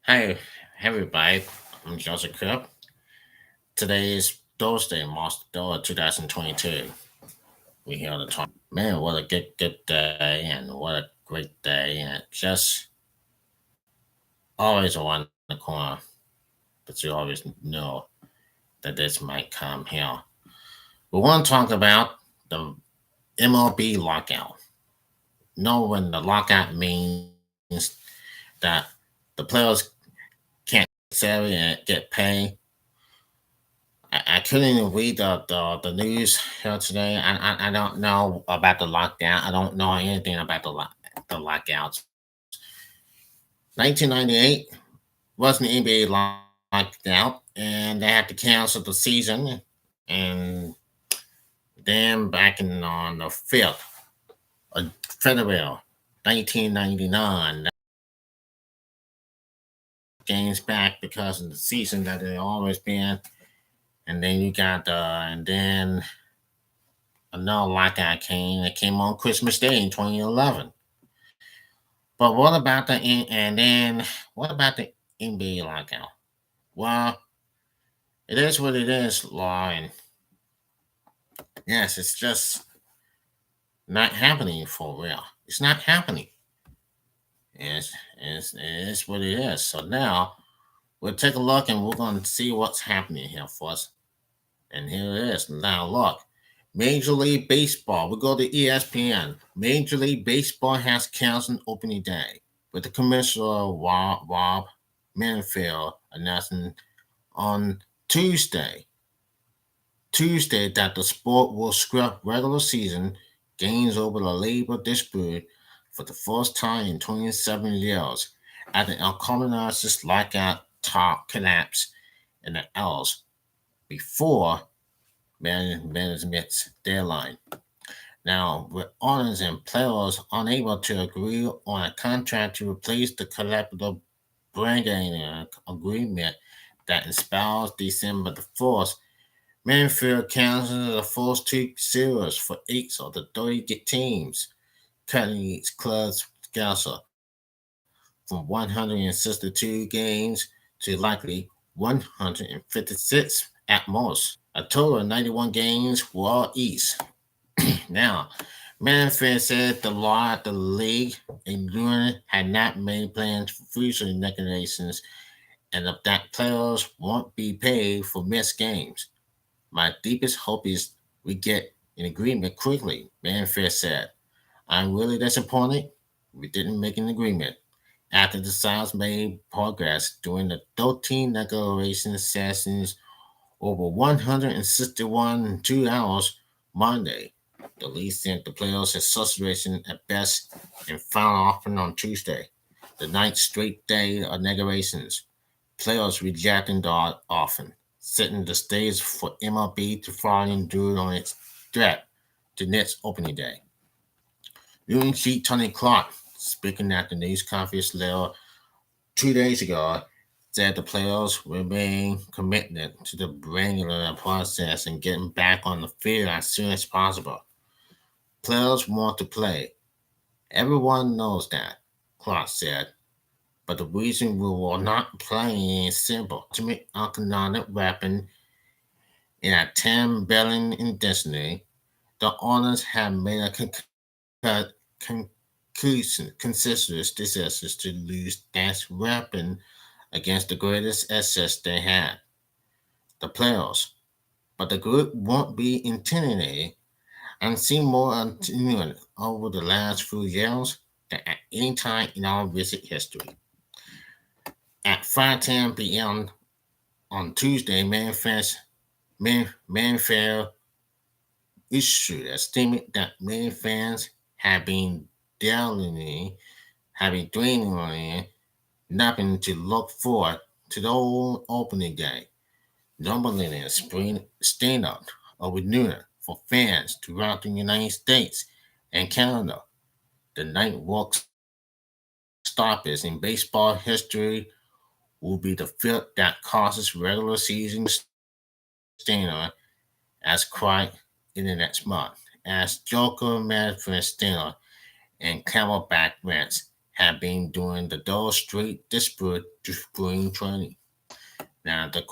Hi, everybody. I'm Joseph Crudup. Today is Thursday, March 3rd, 2022. We're here to talk. Man, what a good day, and what a great day, and just always around the corner. But you always know that this might come here. We want to talk about the MLB lockout. Know when the lockout means that the players can't salary and get paid. I couldn't even read the news here today. I don't know about the lockdown. I don't know anything about the lockouts. 1998 wasn't the NBA locked out, and they had to cancel the season. And then back in on the 5th of February 1999, games back because of the season that they always been. And then you got and then another lockout came. It came on Christmas Day in 2011. But what about and then what about the NBA lockout? Well, it is what it is, Law, and yes, it's just not happening for real. It's not happening. It is what it is. So now we'll take a look and we're going to see what's happening here for us. And here it is. Now look, Major League Baseball. We go to ESPN. Major League Baseball has canceled opening day, with the commissioner Rob Manfield announcing on Tuesday, that the sport will scrap regular season games over the labor dispute for the first time in 27 years, at the culminates lockout top collapse in the L's before management's deadline. Now, with owners and players unable to agree on a contract to replace the collective bargaining agreement that expires December the 4th, Manfield canceled the first two series for 8 of the 30 teams, cutting its club's schedule from 162 games to likely 156 at most. A total of 91 games were all East. Now, Manfred said the league and union had not made plans for future negotiations and that players won't be paid for missed games. My deepest hope is we get an agreement quickly, Manfred said. I'm really disappointed we didn't make an agreement. After the sides made progress during the 13 negotiation sessions over 161 2 hours Monday, the league sent the players' association at best and final offer on Tuesday, the ninth straight day of negotiations. Players rejecting the offer, setting the stage for MLB to follow through on its threat to next opening day. Union Chief Tony Clark, speaking at the news conference level 2 days ago, said the players remain committed to the regular process and getting back on the field as soon as possible. Players want to play. Everyone knows that, Clark said. But the reason we will not play is simple. Ultimate economic weapon in a 10 billion in destiny, the owners have made a consensus decisions to lose that weapon against the greatest assets they had, the players. But the group won't be intimidated and seen more continuing over the last few years than at any time in our recent history. At 5:10 p.m. on Tuesday, Manfield issued a statement that many fans have been dwelling, nothing to look forward to the old opening day. Normally a spring stand-up or renewal for fans throughout the United States and Canada. The night walk stoppage in baseball history will be the fifth that causes regular season stand as quiet in the next month, as Joker Manfred Steiner and Camelback Rants have been during the dull straight disparate spring training. Now, the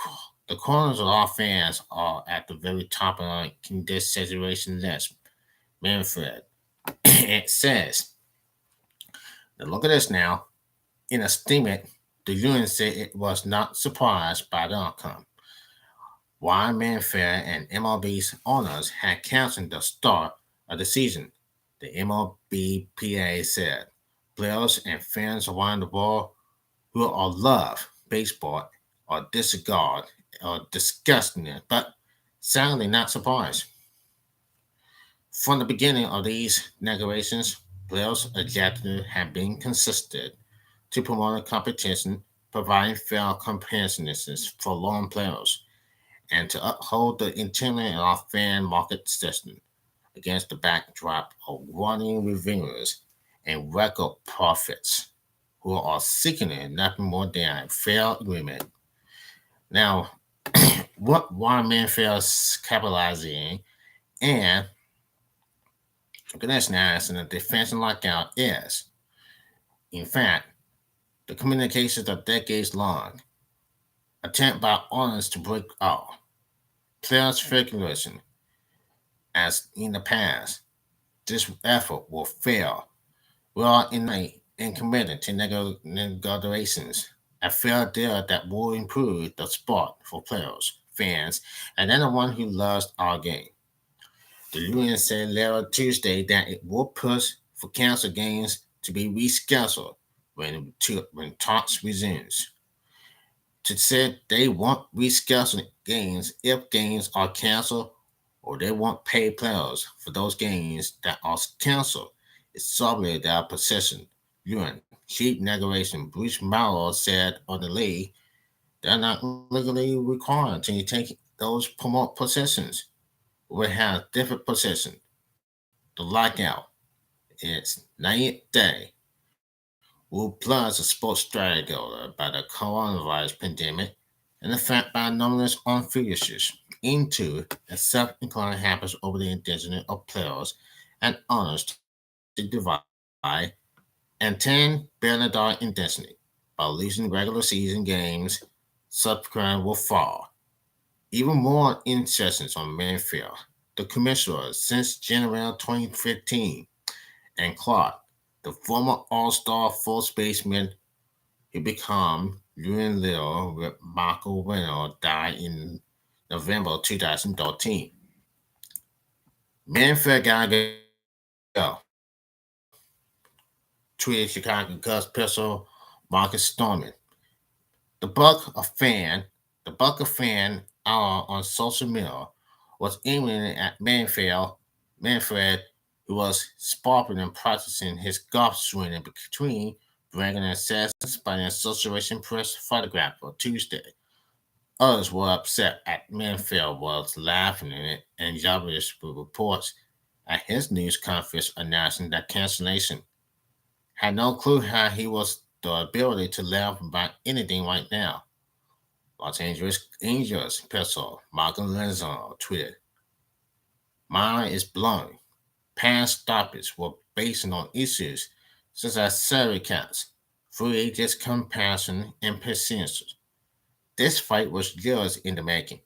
corners of our fans are at the very top of this saturation list. Manfred. It says, now look at this now. In a statement, the union said it was not surprised by the outcome. Why Manfair and MLB's owners had canceled the start of the season. The MLBPA said players and fans around the world who are love baseball are disregard or disgusting it, but sadly not surprised. From the beginning of these negotiations, players' objectives have been consistent to promote a competition, providing fair comparisons for lone players, and to uphold the integrity of our fan market system against the backdrop of running revenues and record profits, who are seeking nothing more than a fair agreement. Now, what one man fails capitalizing and Ganesh in a defense lockout is, in fact, the communications are decades long, attempt by owners to break out player speculation as in the past. This effort will fail. We are innate and committed to negotiations, a fair deal that will improve the sport for players, fans, and anyone who loves our game. The union said later Tuesday that it will push for canceled games to be rescheduled when talks resumes. To said they want rescheduled games if games are canceled or they want paid players for those games that are canceled. It's solely their position. UN chief negotiation Bruce Mallow said on the league they're not legally required to take those promote positions. We have different positions. The lockout is 90 day will plus a sports strategy by the coronavirus pandemic and the fact by numerous unfigures into a self-inclined habits over the intention of players and owners to divide and 10 billion dollar intensity by losing regular season games subsequent will fall. Even more insertions on Manfield, the commissioner since January 2015, and Clark, the former All-Star first baseman who became Ewan Little with Michael Winner died in November 2013. Manfield gotta go. Tweeted Chicago Cubs pitcher Marcus Storman. The Buck of fan on social media was aiming at Manfred, who was sparking and practicing his golf swing in between bragging assessments by the Association Press photographer Tuesday. Others were upset at Manfield was laughing at it and jobless with reports at his news conference announcing that cancellation. Had no clue how he was the ability to laugh about anything right now. Los Angeles Angels pitcher Michael Lenzon tweeted, "Mine is blown. Past stoppage were based on issues such as salary caps, free agents compassion, and persistence. This fight was years in the making,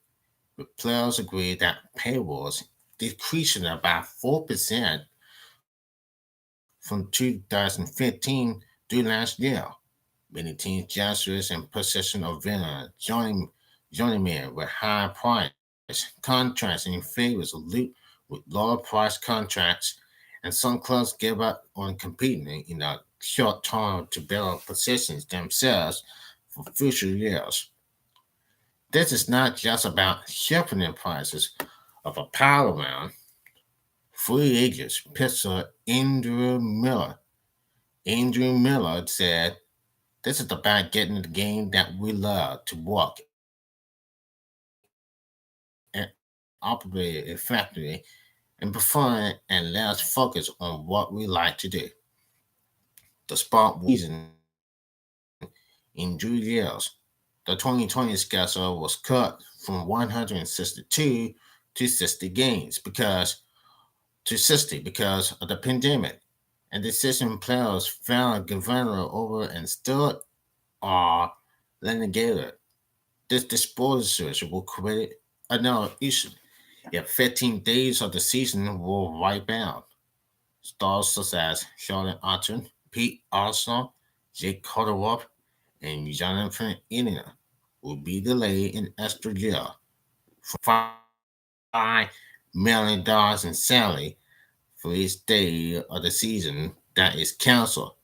with players agreed that payrolls decreasing about 4% from 2015 through last year. Many teams, gestures, and possession of Vienna joining men with high price contracts in favor of loot with lower price contracts, and some clubs give up on competing in the short term to build positions themselves for future years. This is not just about sharpening prices of a power round. Free agents pitcher Andrew Miller said, "This is about getting the game that we love to walk and operate effectively and perform and let's focus on what we like to do." The sport will season in 2 years. The 2020 schedule was cut from 162 to 60 games because of the pandemic. and decision players found governor over and still are litigated. This disposition will create another issue. If 15 days of the season will wipe out, stars such as Charlotte Archer, Pete Armstrong, Jake Crudup, and Jonathan India will be delayed in extra year for $5 million in salary for each day of the season that is canceled,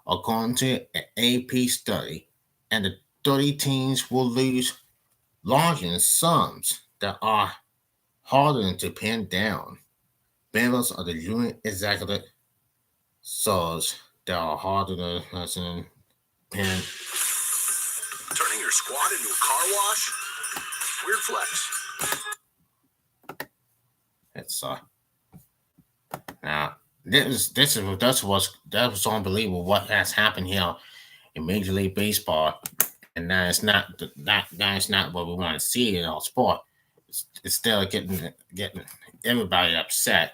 according to an AP study. And the 30 teams will lose larger sums that are harder to pin down. Members of the union executive saws that are harder to pin. Turning your squad into a car wash? Weird flex. It's now that was unbelievable what has happened here in Major League Baseball, and that is not what we want to see in our sport. It's still getting everybody upset.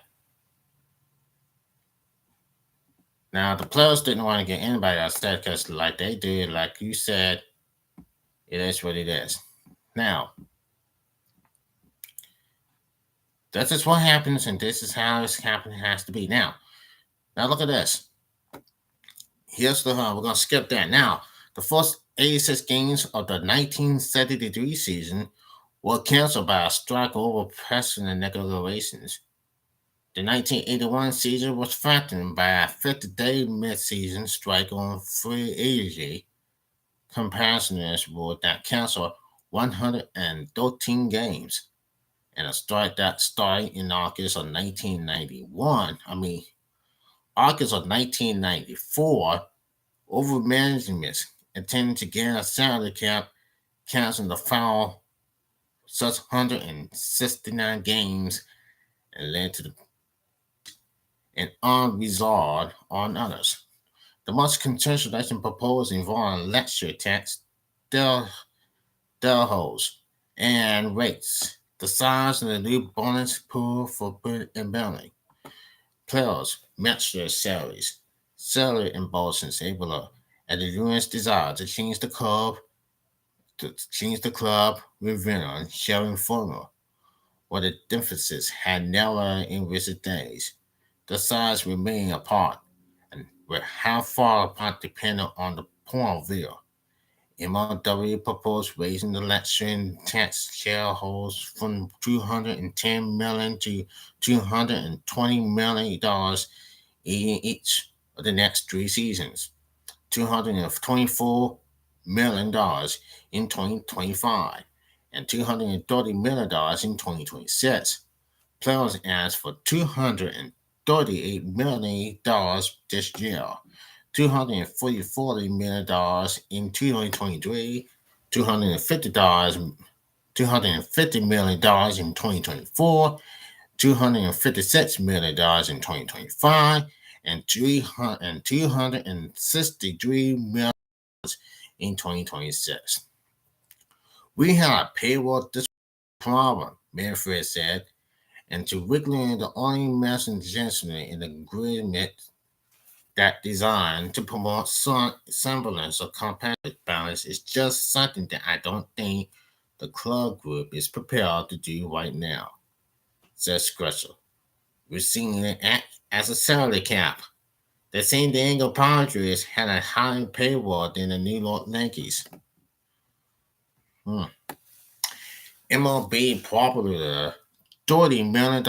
Now the players didn't want to get anybody upset because, like they did, like you said, it is what it is. Now this is what happens, and this is how it's happening has to be. Now look at this. Here's the we're gonna skip that. Now the first 86 games of the 1973 season were canceled by a strike over pressing and negotiations. The 1981 season was threatened by a 50-day mid-season strike on free agency. Comparisons were that canceled 113 games, and a strike that started in August of 1991. August of 1994, over management intending to gain a salary cap, canceling the final 669 games and led to the and unresolved on others. The most contentious action proposed involved lecture tax, del, delhos, and rates. The size of the new bonus pool for and billing. Players match their salaries. Salary emboldened able and the union's desire to change the club revenue sharing formula, where the deficits had narrowed in recent days. The sides remain apart, and with how far apart depending on the point of view. MLW proposed raising the election tax shareholders from $210 million to $220 million in each of the next 3 seasons. $224 million in 2025 and $230 million in 2026. Players asked for $238 million this year, $240 million in 2023, $250 million in 2024, $256 million in 2025, and $263 million in 2026. We had a payroll this problem, Manfred said, and to Wiggling the only mentioned gentleman in the agreement that designed to promote some semblance of competitive balance is just something that I don't think the club group is prepared to do right now, says Scratcher. We're seeing it act as a salary cap. The San Diego Padres had a higher payroll than the New York Yankees. Hmm. MLB popular $30 million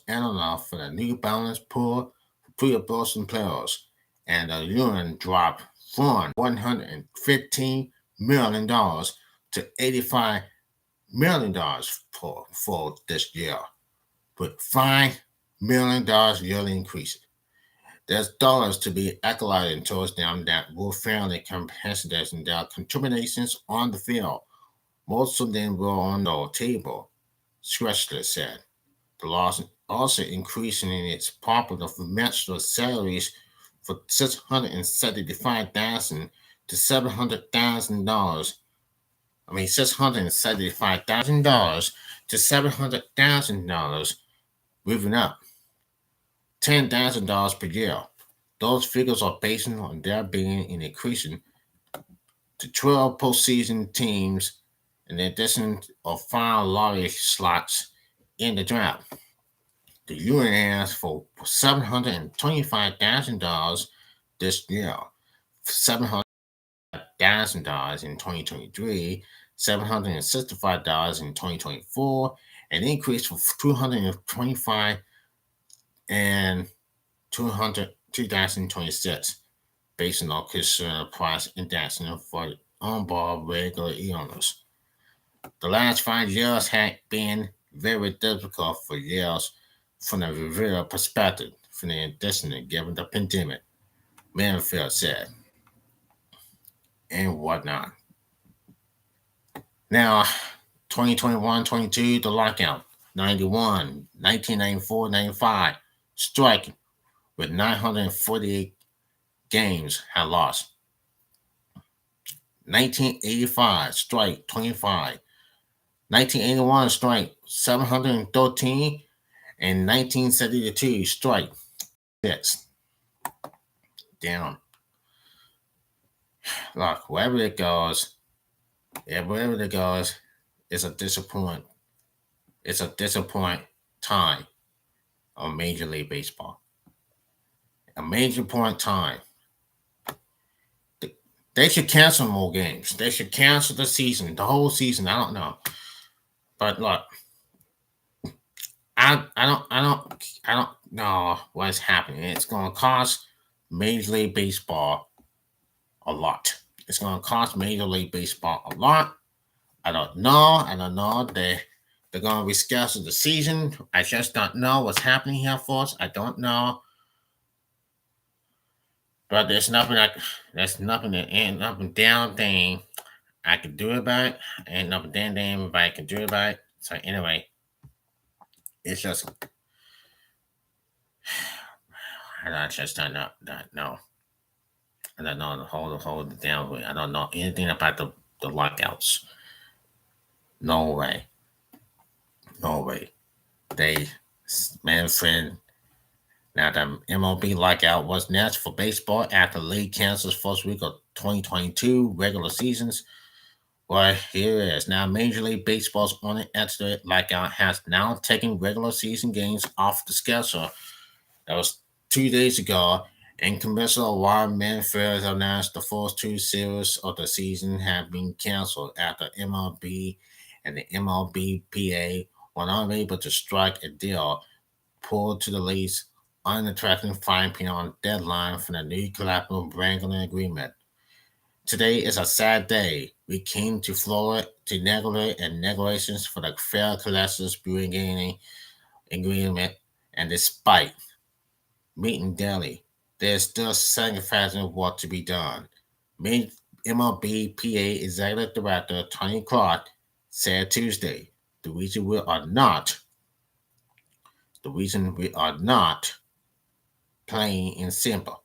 annual for the New Balance pool for pre-abortion players, and the union dropped from $115 million to $85 million for this year, with $5 million yearly increase. There's dollars to be allocated towards them that will fairly compensate their contributions on the field. Most of them were on the table, Scratcher said. The law also increasing its popular for menstrual salaries for $675,000 to $700,000. $675,000 to $700,000, moving up $10,000 per year. Those figures are based on there being an increase to 12 postseason teams in addition of 5 lottery slots in the draft. The UN asked for $725,000 this year, $700,000 in 2023, $765 in 2024, an increase from 225 and 200 2026 based on consumer price index for on-board regular e-owners. The last 5 years had been very difficult for years from the real perspective, from the addition given the pandemic, Manfield said, and whatnot. Now, 2021-22, the lockout, 91, 1994, 95, striking with 948 games had lost. 1985, strike 25. 1981, strike 713. And 1972, strike 6. Down. Look, wherever it goes, it's a disappoint. It's a disappoint time on Major League Baseball. A major point time. They should cancel more games. They should cancel the season, the whole season. I don't know, but look, I don't know what's happening. It's going to cost Major League Baseball a lot. It's going to cost Major League Baseball a lot. I don't know. I don't know. They're going to reschedule the season. I just don't know what's happening here, folks. I don't know. But there's nothing that ain't nothing down thing I can do about it. Ain't nothing damn thing I can do about it. So anyway, it's just I just don't know. Don't know. I don't know the whole damn way. I don't know anything about the lockouts. No way. No way. They Manfred. Now the MLB lockout was next for baseball after the league cancels first week of 2022 regular seasons. Well, here it is. Now Major League Baseball's only extra lockout has now taken regular season games off the schedule. That was 2 days ago, and Commissioner Warren Manfred announced the first two series of the season have been canceled after MLB and the MLBPA were unable to strike a deal pulled to the league's unattractive 5 p.m. deadline for the new collective bargaining agreement. Today is a sad day. We came to Florida to negotiate and negotiations for the fair collective bargaining agreement, and despite meeting daily, there's still significant work to be done. MLB PA Executive Director Tony Clark said Tuesday, the reason we are not plain and simple.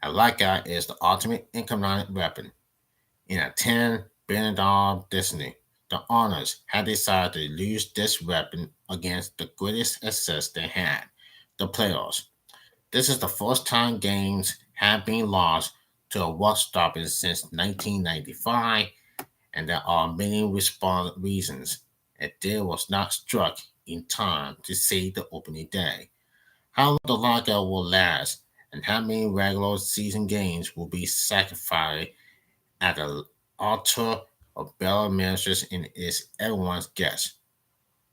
A lockout is the ultimate economic weapon. In a $10 billion destiny, the owners had decided to use this weapon against the greatest asset they had, the players. This is the first time games have been lost to a work stoppage since 1995, and there are many reasons. A deal was not struck in time to save the opening day. How long the lockout will last, and how many regular season games will be sacrificed at the altar of better measures is everyone's guess.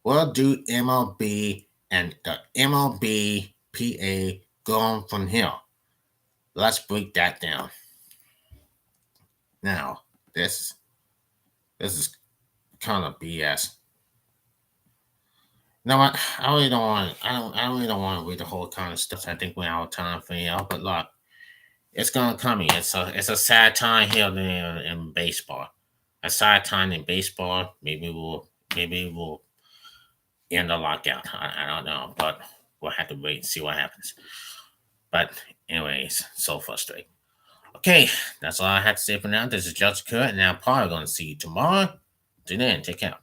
What do MLB and the MLBPA go on from here? Let's break that down. Now, this is kind of BS. You know what? I really don't want. I really don't want to read the whole kind of stuff. I think we're out of time for you. But look, it's gonna come. It's a sad time here in baseball. A sad time in baseball. Maybe we'll end the lockout. I don't know, but we'll have to wait and see what happens. But anyways, so frustrating. Okay, that's all I have to say for now. This is Judge Kurt, and now probably gonna see you tomorrow. Till then, take care.